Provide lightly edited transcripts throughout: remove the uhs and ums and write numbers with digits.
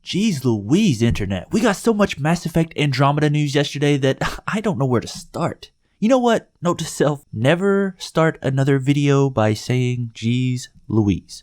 Jeez Louise, internet. We got so much Mass Effect Andromeda news yesterday that I don't know where to start. You know what? Note to self, never start another video by saying Jeez Louise.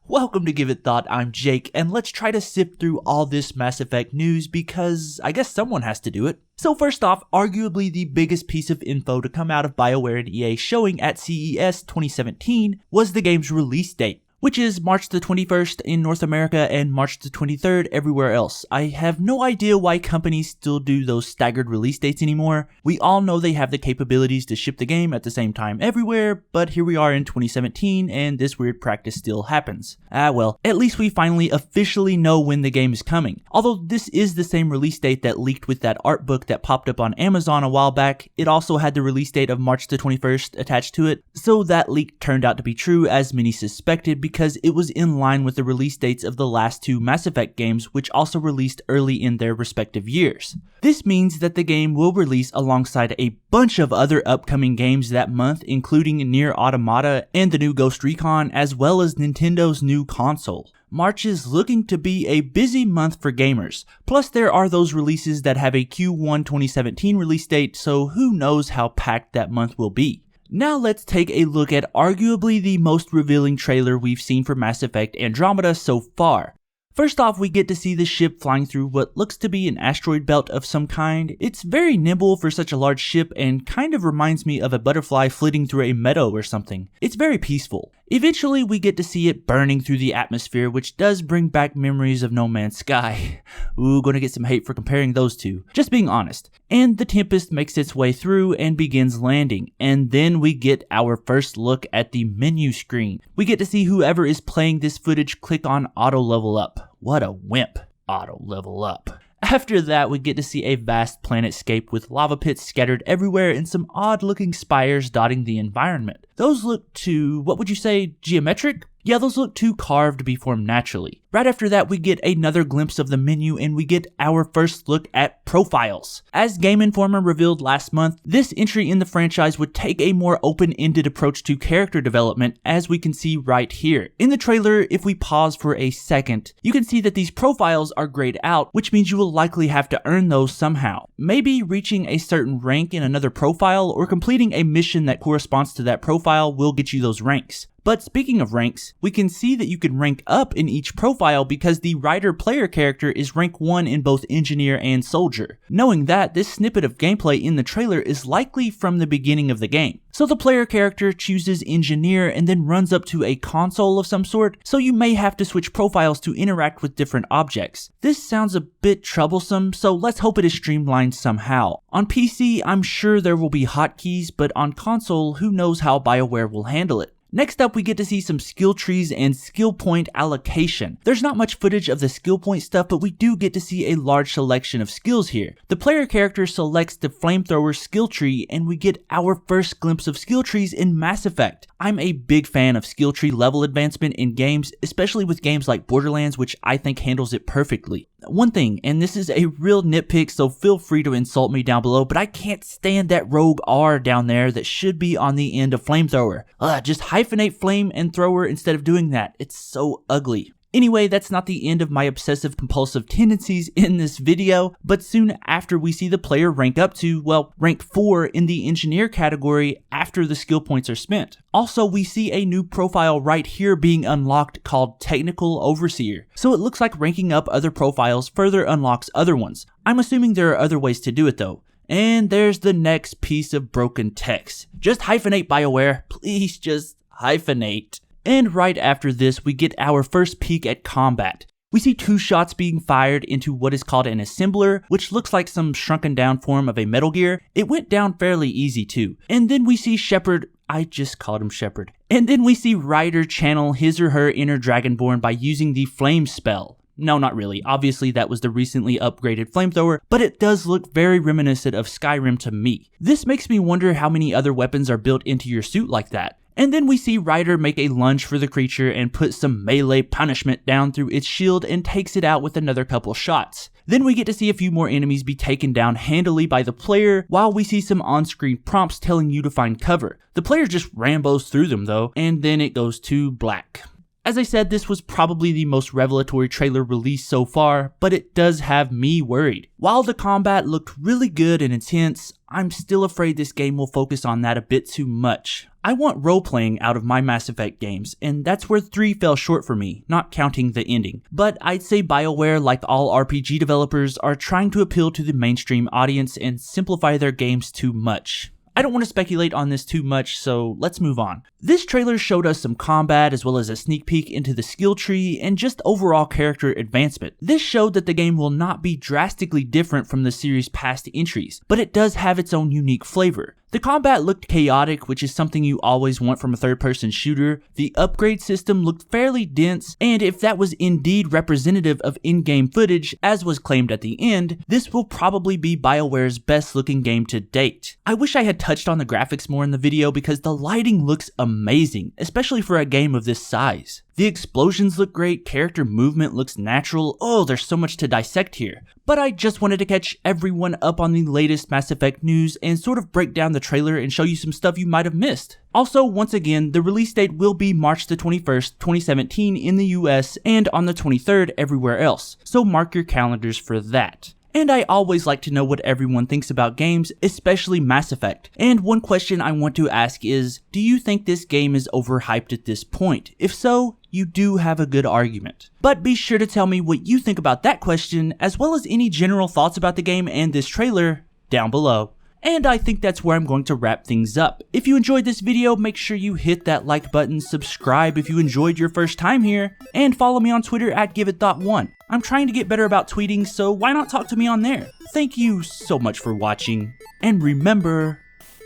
Welcome to Give It Thought, I'm Jake, and let's try to sift through all this Mass Effect news because I guess someone has to do it. So first off, arguably the biggest piece of info to come out of BioWare and EA showing at CES 2017 was the game's release date, which is March the 21st in North America and March the 23rd everywhere else. I have no idea why companies still do those staggered release dates anymore. We all know they have the capabilities to ship the game at the same time everywhere, but here we are in 2017 and this weird practice still happens. Well, at least we finally officially know when the game is coming. Although this is the same release date that leaked with that art book that popped up on Amazon a while back, it also had the release date of March the 21st attached to it, so that leak turned out to be true as many suspected because it was in line with the release dates of the last two Mass Effect games, which also released early in their respective years. This means that the game will release alongside a bunch of other upcoming games that month, including Nier Automata and the new Ghost Recon, as well as Nintendo's new console. March is looking to be a busy month for gamers. Plus there are those releases that have a Q1 2017 release date, so who knows how packed that month will be. Now let's take a look at arguably the most revealing trailer we've seen for Mass Effect Andromeda so far. First off, we get to see the ship flying through what looks to be an asteroid belt of some kind. It's very nimble for such a large ship and kind of reminds me of a butterfly flitting through a meadow or something. It's very peaceful. Eventually, we get to see it burning through the atmosphere, which does bring back memories of No Man's Sky. Ooh, gonna get some hate for comparing those two. Just being honest. And the Tempest makes its way through and begins landing. And then we get our first look at the menu screen. We get to see whoever is playing this footage click on auto level up. What a wimp. Auto level up. After that, we get to see a vast planetscape with lava pits scattered everywhere and some odd-looking spires dotting the environment. Those look too, what would you say, geometric? Yeah, those look too carved to be formed naturally. Right after that, we get another glimpse of the menu and we get our first look at profiles. As Game Informer revealed last month, this entry in the franchise would take a more open-ended approach to character development, as we can see right here. In the trailer, if we pause for a second, you can see that these profiles are grayed out, which means you will likely have to earn those somehow. Maybe reaching a certain rank in another profile or completing a mission that corresponds to that profile will get you those ranks. But speaking of ranks, we can see that you can rank up in each profile because the Ryder player character is rank 1 in both Engineer and Soldier. Knowing that, this snippet of gameplay in the trailer is likely from the beginning of the game. So the player character chooses Engineer and then runs up to a console of some sort, so you may have to switch profiles to interact with different objects. This sounds a bit troublesome, so let's hope it is streamlined somehow. On PC, I'm sure there will be hotkeys, but on console, who knows how BioWare will handle it. Next up, we get to see some skill trees and skill point allocation. There's not much footage of the skill point stuff, but we do get to see a large selection of skills here. The player character selects the flamethrower skill tree, and we get our first glimpse of skill trees in Mass Effect. I'm a big fan of skill tree level advancement in games, especially with games like Borderlands, which I think handles it perfectly. One thing, and this is a real nitpick, so feel free to insult me down below, but I can't stand that rogue R down there that should be on the end of flamethrower. Just hyphenate flame and thrower instead of doing that. It's so ugly. Anyway, that's not the end of my obsessive compulsive tendencies in this video, but soon after we see the player rank up to, well, rank 4 in the Engineer category after the skill points are spent. Also, we see a new profile right here being unlocked called Technical Overseer, so it looks like ranking up other profiles further unlocks other ones. I'm assuming there are other ways to do it though. And there's the next piece of broken text. Just hyphenate, BioWare. Please just hyphenate. And right after this, we get our first peek at combat. We see 2 shots being fired into what is called an assembler, which looks like some shrunken down form of a Metal Gear. It went down fairly easy too. And then we see Shepard, I just called him Shepard. And then we see Ryder channel his or her inner Dragonborn by using the Flame spell. No, not really. Obviously, that was the recently upgraded flamethrower, but it does look very reminiscent of Skyrim to me. This makes me wonder how many other weapons are built into your suit like that. And then we see Ryder make a lunge for the creature and put some melee punishment down through its shield and takes it out with another couple shots. Then we get to see a few more enemies be taken down handily by the player, while we see some on-screen prompts telling you to find cover. The player just rambos through them though, and then it goes to black. As I said, this was probably the most revelatory trailer released so far, but it does have me worried. While the combat looked really good and intense, I'm still afraid this game will focus on that a bit too much. I want role-playing out of my Mass Effect games, and that's where 3 fell short for me, not counting the ending. But I'd say BioWare, like all RPG developers, are trying to appeal to the mainstream audience and simplify their games too much. I don't want to speculate on this too much, so let's move on. This trailer showed us some combat as well as a sneak peek into the skill tree and just overall character advancement. This showed that the game will not be drastically different from the series' past entries, but it does have its own unique flavor. The combat looked chaotic, which is something you always want from a third-person shooter. The upgrade system looked fairly dense, and if that was indeed representative of in-game footage, as was claimed at the end, this will probably be BioWare's best-looking game to date. I wish I had touched on the graphics more in the video because the lighting looks amazing, especially for a game of this size. The explosions look great, character movement looks natural. Oh, there's so much to dissect here. But I just wanted to catch everyone up on the latest Mass Effect news and sort of break down the trailer and show you some stuff you might have missed. Also, once again, the release date will be March the 21st, 2017 in the US and on the 23rd everywhere else, so mark your calendars for that. And I always like to know what everyone thinks about games, especially Mass Effect. And one question I want to ask is, do you think this game is overhyped at this point? If so, you do have a good argument. But be sure to tell me what you think about that question, as well as any general thoughts about the game and this trailer down below. And I think that's where I'm going to wrap things up. If you enjoyed this video, make sure you hit that like button, subscribe if you enjoyed your first time here, and follow me on Twitter at GiveIt.1. I'm trying to get better about tweeting, so why not talk to me on there? Thank you so much for watching, and remember,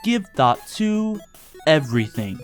give thought to everything.